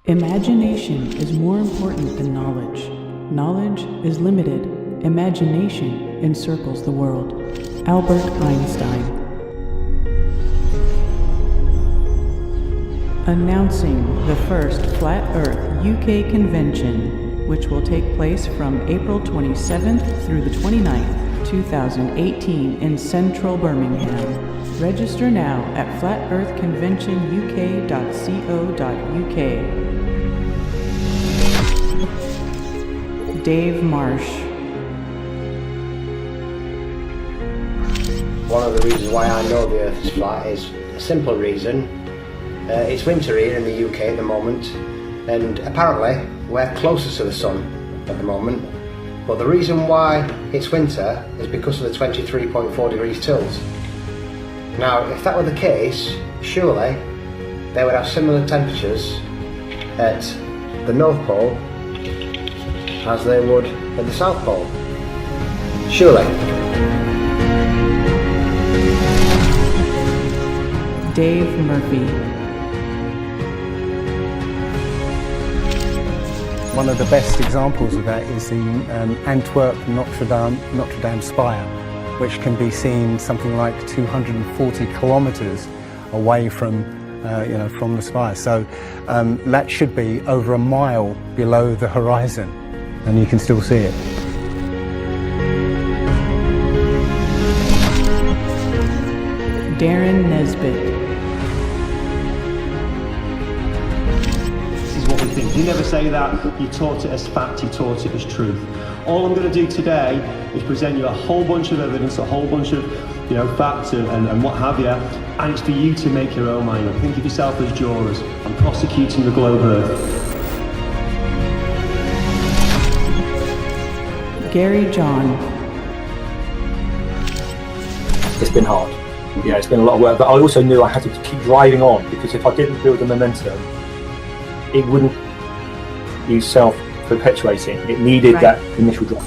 Imagination is more important than knowledge. Knowledge is limited. Imagination encircles the world. Albert Einstein. Announcing the first Flat Earth UK convention, which will take place from April 27th through the 29th, 2018 in central Birmingham. Register now at flatearthconventionuk.co.uk. Dave Marsh. One of the reasons why I know the Earth is flat is a simple reason. It's winter here in the UK at the moment, and apparently we're closest to the sun at the moment. But the reason why it's winter is because of the 23.4 degrees tilt. Now, if that were the case, surely they would have similar temperatures at the North Pole as they would at the South Pole. Surely. Dave Murphy. One of the best examples of that is the Antwerp Notre Dame spire, which can be seen something like 240 kilometers away from from the spire. So that should be over a mile below the horizon, and you can still see it. Darren Nesbitt. This is what we think. You never say that. You taught it as fact, you taught it as truth. All I'm going to do today is present you a whole bunch of evidence, a whole bunch of facts and what have you, and it's for you to make your own mind up. Think of yourself as jurors. I'm prosecuting the globe Earth. Gary John. It's been hard. Yeah, it's been a lot of work, but I also knew I had to keep driving on, because if I didn't build the momentum, it wouldn't be self-perpetuating. It needed that initial drive.